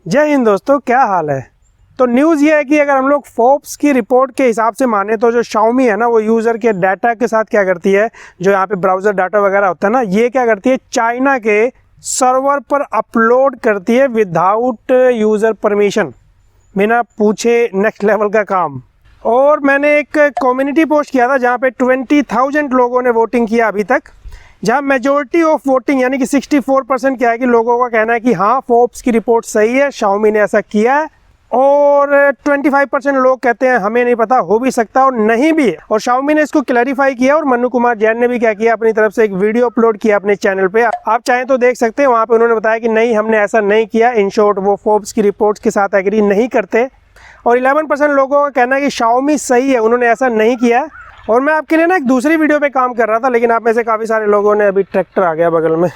जय हिंद दोस्तों, क्या हाल है। तो न्यूज़ ये है कि अगर हम लोग फोर्ब्स की रिपोर्ट के हिसाब से माने तो जो शाओमी है ना, वो यूज़र के डाटा के साथ क्या करती है, जो यहाँ पे ब्राउज़र डाटा वगैरह होता है ना, ये क्या करती है, चाइना के सर्वर पर अपलोड करती है विदाउट यूज़र परमिशन, बिना पूछे नेक्स्ट लेवल का काम। और मैंने एक कम्युनिटी पोस्ट किया था जहाँ पे 20,000 लोगों ने वोटिंग किया अभी तक, जहाँ मेजोरिटी ऑफ वोटिंग यानी कि 64% क्या है कि लोगों का कहना है कि हाँ फोर्ब्स की रिपोर्ट सही है, शाओमी ने ऐसा किया है। और 25% लोग कहते हैं हमें नहीं पता, हो भी सकता है और नहीं भी। और शाओमी ने इसको क्लैरिफाई किया और मनु कुमार जैन ने भी क्या किया, अपनी तरफ से एक वीडियो अपलोड किया अपने चैनल पे, आप चाहें तो देख सकते हैं। वहाँ पे उन्होंने बताया कि नहीं, हमने ऐसा नहीं किया। इन शॉर्ट वो फोर्ब्स की रिपोर्ट्स के साथ एग्री नहीं करते। और 11% लोगों का कहना है कि शाओमी सही है, उन्होंने ऐसा नहीं किया। और मैं आपके लिए ना एक दूसरी वीडियो पे काम कर रहा था, लेकिन आप में से काफ़ी सारे लोगों ने, अभी ट्रैक्टर आ गया बगल में,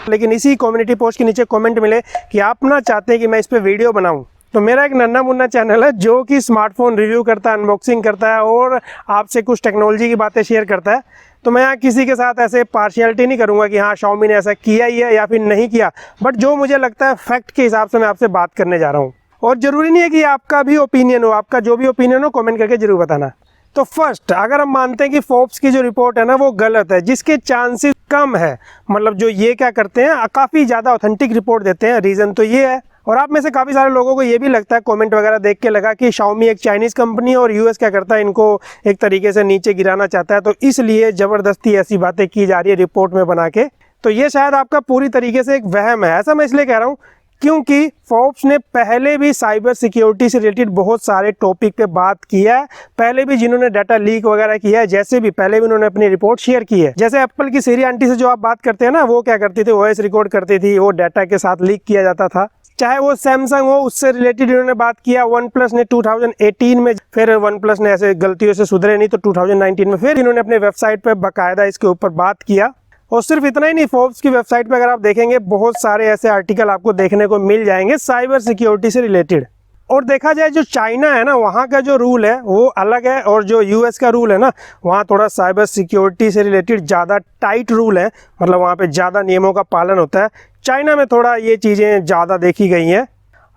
लेकिन इसी कम्युनिटी पोस्ट के नीचे कमेंट मिले कि आप ना चाहते हैं कि मैं इस पे वीडियो बनाऊं। तो मेरा एक नन्ना मुन्ना चैनल है जो कि स्मार्टफोन रिव्यू करता है, अनबॉक्सिंग करता है और आपसे कुछ टेक्नोलॉजी की बातें शेयर करता है। तो मैं यहाँ किसी के साथ ऐसे पार्शियलिटी नहीं करूँगा कि हाँ शाओमी ने ऐसा किया ही है या फिर नहीं किया, बट जो मुझे लगता है फैक्ट के हिसाब से मैं आपसे बात करने जा रहा हूँ। और ज़रूरी नहीं है कि आपका भी ओपिनियन हो, आपका जो भी ओपिनियन हो कमेंट करके ज़रूर बताना। तो फर्स्ट, अगर हम मानते हैं कि फोर्ब्स की जो रिपोर्ट है ना वो गलत है, जिसके चांसेस कम है, मतलब जो ये क्या करते हैं काफ़ी ज़्यादा ऑथेंटिक रिपोर्ट देते हैं, रीज़न तो ये है। और आप में से काफ़ी सारे लोगों को ये भी लगता है, कमेंट वगैरह देख के लगा कि शाओमी एक चाइनीज़ कंपनी है और यूएस क्या करता है, इनको एक तरीके से नीचे गिराना चाहता है, तो इसलिए ज़बरदस्ती ऐसी बातें की जा रही है रिपोर्ट में बना के। तो ये शायद आपका पूरी तरीके से एक वहम है। ऐसा मैं इसलिए कह रहा हूँ क्योंकि फोर्ब्स ने पहले भी साइबर सिक्योरिटी से रिलेटेड बहुत सारे टॉपिक पे बात किया है। पहले भी जिन्होंने डाटा लीक वगैरह किया है, जैसे भी पहले भी उन्होंने अपनी रिपोर्ट शेयर की है। जैसे एप्पल की सीरी आंटी से जो आप बात करते हैं ना, वो क्या करती थी, वॉइस रिकॉर्ड करती थी, वो डाटा के साथ लीक किया जाता था। चाहे वो सैमसंग हो, उससे रिलेटेड इन्होंने बात किया। वन प्लस ने 2018 में, फिर वन प्लस ने ऐसे गलतियों से सुधरे नहीं तो 2019 में फिर इन्होंने अपने वेबसाइट पर बाकायदा इसके ऊपर बात किया। और सिर्फ इतना ही नहीं, फोर्ब्स की वेबसाइट पे अगर आप देखेंगे बहुत सारे ऐसे आर्टिकल आपको देखने को मिल जाएंगे साइबर सिक्योरिटी से रिलेटेड। और देखा जाए जो चाइना है ना, वहाँ का जो रूल है वो अलग है, और जो यूएस का रूल है ना, वहाँ थोड़ा साइबर सिक्योरिटी से रिलेटेड ज़्यादा टाइट रूल है, मतलब वहाँ पे ज़्यादा नियमों का पालन होता है। चाइना में थोड़ा ये चीज़ें ज़्यादा देखी गई हैं।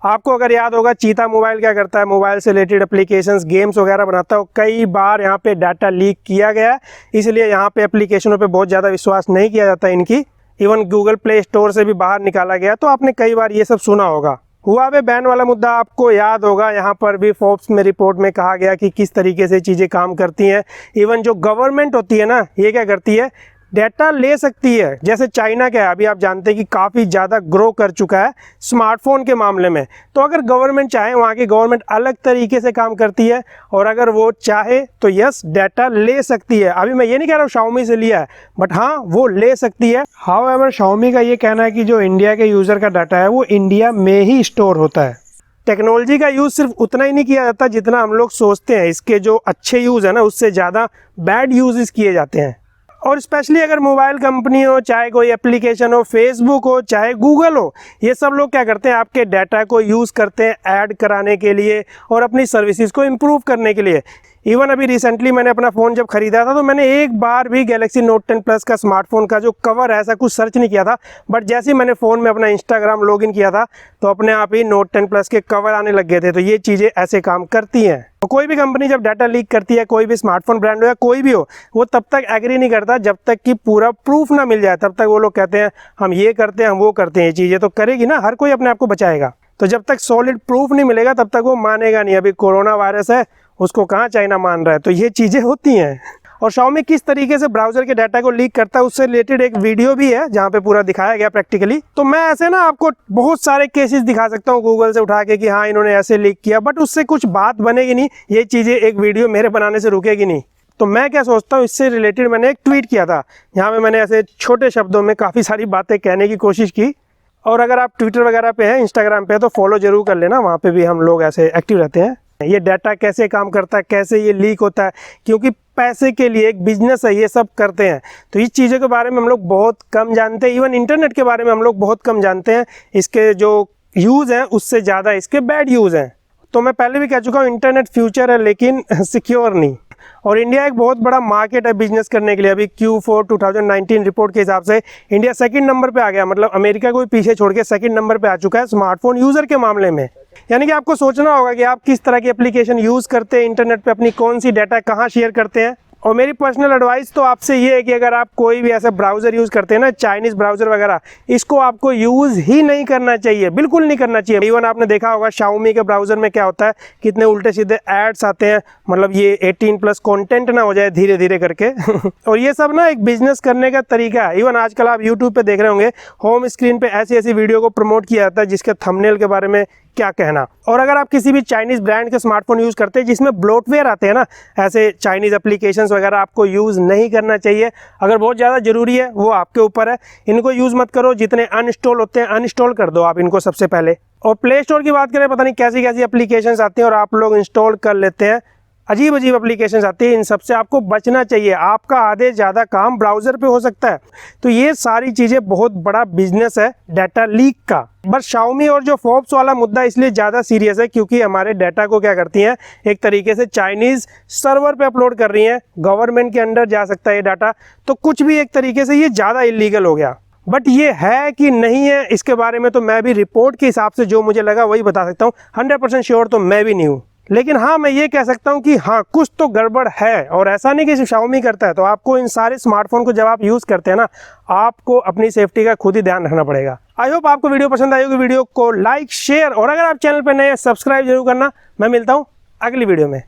आपको अगर याद होगा, चीता मोबाइल क्या करता है, मोबाइल से रिलेटेड एप्लीकेशंस, गेम्स वगैरह बनाता है, कई बार यहाँ पे डाटा लीक किया गया है, इसलिए यहाँ पे एप्लीकेशनों पे बहुत ज़्यादा विश्वास नहीं किया जाता इनकी। इवन गूगल प्ले स्टोर से भी बाहर निकाला गया, तो आपने कई बार ये सब सुना होगा। हुआवे बैन वाला मुद्दा आपको याद होगा, यहाँ पर भी फोर्ब्स में रिपोर्ट में कहा गया कि किस तरीके से चीज़ें काम करती हैं। इवन जो गवर्नमेंट होती है ना, ये क्या करती है, डाटा ले सकती है। जैसे चाइना क्या है, अभी आप जानते हैं कि काफ़ी ज़्यादा ग्रो कर चुका है स्मार्टफोन के मामले में। तो अगर गवर्नमेंट चाहे, वहाँ की गवर्नमेंट अलग तरीके से काम करती है, और अगर वो चाहे तो यस डाटा ले सकती है। अभी मैं ये नहीं कह रहा हूँ शाओमी से लिया है, बट हाँ वो ले सकती है। हाउएवर शाओमी का ये कहना है कि जो इंडिया के यूज़र का डाटा है वो इंडिया में ही स्टोर होता है। टेक्नोलॉजी का यूज़ सिर्फ उतना ही नहीं किया जाता जितना हम लोग सोचते हैं। इसके जो अच्छे यूज़ है ना, उससे ज़्यादा बैड यूज़ किए जाते हैं। और स्पेशली अगर मोबाइल कंपनी हो, चाहे कोई एप्लीकेशन हो, फेसबुक हो, चाहे गूगल हो, ये सब लोग क्या करते हैं, आपके डाटा को यूज़ करते हैं ऐड कराने के लिए और अपनी सर्विसेज को इम्प्रूव करने के लिए। इवन अभी रिसेंटली मैंने अपना फ़ोन जब ख़रीदा था तो मैंने एक बार भी गैलेक्सी नोट 10 प्लस का स्मार्टफोन का जो कवर है ऐसा कुछ सर्च नहीं किया था, बट जैसे ही मैंने फ़ोन में अपना इंस्टाग्राम लॉगिन किया था तो अपने आप ही नोट 10 प्लस के कवर आने लग गए थे। तो ये चीज़ें ऐसे काम करती हैं। तो कोई भी कंपनी जब डाटा लीक करती है, कोई भी स्मार्टफोन ब्रांड हो या कोई भी हो, वो तब तक एग्री नहीं करता जब तक कि पूरा प्रूफ ना मिल जाए। तब तक वो लोग कहते हैं हम ये करते हैं, हम वो करते हैं। ये चीज़ें तो करेगी ना, हर कोई अपने आप को बचाएगा। तो जब तक सॉलिड प्रूफ नहीं मिलेगा तब तक वो मानेगा नहीं। अभी कोरोना वायरस है, उसको कहाँ चाइना मान रहा है। तो ये चीज़ें होती हैं। और शाओमी किस तरीके से ब्राउज़र के डाटा को लीक करता है उससे रिलेटेड एक वीडियो भी है जहाँ पे पूरा दिखाया गया प्रैक्टिकली। तो मैं ऐसे ना आपको बहुत सारे केसेस दिखा सकता हूँ गूगल से उठा के कि हाँ इन्होंने ऐसे लीक किया, बट उससे कुछ बात बनेगी नहीं। ये चीज़ें एक वीडियो मेरे बनाने से रुकेगी नहीं। तो मैं क्या सोचता हूँ, इससे रिलेटेड मैंने एक ट्वीट किया था, यहाँ पे मैंने ऐसे छोटे शब्दों में काफ़ी सारी बातें कहने की कोशिश की। और अगर आप ट्विटर वगैरह पे हैं, इंस्टाग्राम पे है, तो फॉलो जरूर कर लेना, वहाँ पे भी हम लोग ऐसे एक्टिव रहते हैं। ये डाटा कैसे काम करता है, कैसे ये लीक होता है, क्योंकि पैसे के लिए एक बिजनेस है, ये सब करते हैं। तो इस चीज़ों के बारे में हम लोग बहुत कम जानते हैं। इवन इंटरनेट के बारे में हम लोग बहुत कम जानते हैं। इसके जो यूज़ हैं उससे ज़्यादा इसके बैड यूज़ हैं। तो मैं पहले भी कह चुका हूँ, इंटरनेट फ्यूचर है लेकिन सिक्योर नहीं। और इंडिया एक बहुत बड़ा मार्केट है बिजनेस करने के लिए। अभी Q4 2019 रिपोर्ट के हिसाब से इंडिया सेकंड नंबर पे आ गया, मतलब अमेरिका को भी पीछे छोड़ के सेकंड नंबर पे आ चुका है स्मार्टफोन यूज़र के मामले में। यानी कि आपको सोचना होगा कि आप किस तरह की एप्लीकेशन यूज़ करते हैं, इंटरनेट पे अपनी कौन सी डाटा कहाँ शेयर करते हैं। और मेरी पर्सनल एडवाइस तो आपसे ये है कि अगर आप कोई भी ऐसा ब्राउज़र यूज़ करते हैं ना, चाइनीज़ ब्राउज़र वगैरह, इसको आपको यूज़ ही नहीं करना चाहिए, बिल्कुल नहीं करना चाहिए। इवन आपने देखा होगा Xiaomi के ब्राउज़र में क्या होता है, कितने उल्टे सीधे एड्स आते हैं, मतलब ये 18+ कंटेंट ना हो जाए धीरे धीरे करके और ये सब ना एक बिजनेस करने का तरीका है। इवन आजकल आप यूट्यूब पे देख रहे होंगे, होम स्क्रीन पे ऐसी ऐसी वीडियो को प्रमोट किया जाता है जिसके थंबनेल के बारे में क्या कहना। और अगर आप किसी भी चाइनीज़ ब्रांड के स्मार्टफोन यूज़ करते हैं जिसमें ब्लोटवेयर आते हैं ना, ऐसे चाइनीज़ एप्लीकेशंस वगैरह आपको यूज़ नहीं करना चाहिए। अगर बहुत ज़्यादा ज़रूरी है वो आपके ऊपर है, इनको यूज़ मत करो। जितने अनइंस्टॉल होते हैं अनइंस्टॉल कर दो आप इनको सबसे पहले। और प्ले स्टोर की बात करें, पता नहीं कैसी कैसी एप्लीकेशंस आती हैं और आप लोग इंस्टॉल कर लेते हैं, अजीब अजीब एप्लीकेशंस आती है। इन सब से आपको बचना चाहिए, आपका आधे ज़्यादा काम ब्राउज़र पे हो सकता है। तो ये सारी चीज़ें बहुत बड़ा बिजनेस है डाटा लीक का। बस Xiaomi और जो फोर्ब्स वाला मुद्दा इसलिए ज़्यादा सीरियस है क्योंकि हमारे डाटा को क्या करती हैं, एक तरीके से चाइनीज़ सर्वर पे अपलोड कर रही हैं। गवर्नमेंट के अंडर जा सकता है ये डाटा, तो कुछ भी एक तरीके से ये ज़्यादा इलीगल हो गया। बट ये है कि नहीं है, इसके बारे में तो मैं भी रिपोर्ट के हिसाब से जो मुझे लगा वही बता सकता हूँ। 100% श्योर तो मैं भी नहीं हूँ, लेकिन हाँ मैं ये कह सकता हूँ कि हाँ कुछ तो गड़बड़ है। और ऐसा नहीं कि सिर्फ Xiaomi करता है। तो आपको इन सारे स्मार्टफोन को जब आप यूज़ करते हैं ना, आपको अपनी सेफ्टी का खुद ही ध्यान रखना पड़ेगा। आई होप आपको वीडियो पसंद आई होगी। वीडियो को लाइक शेयर और अगर आप चैनल पर नए हैं सब्सक्राइब जरूर करना। मैं मिलता हूँ अगली वीडियो में।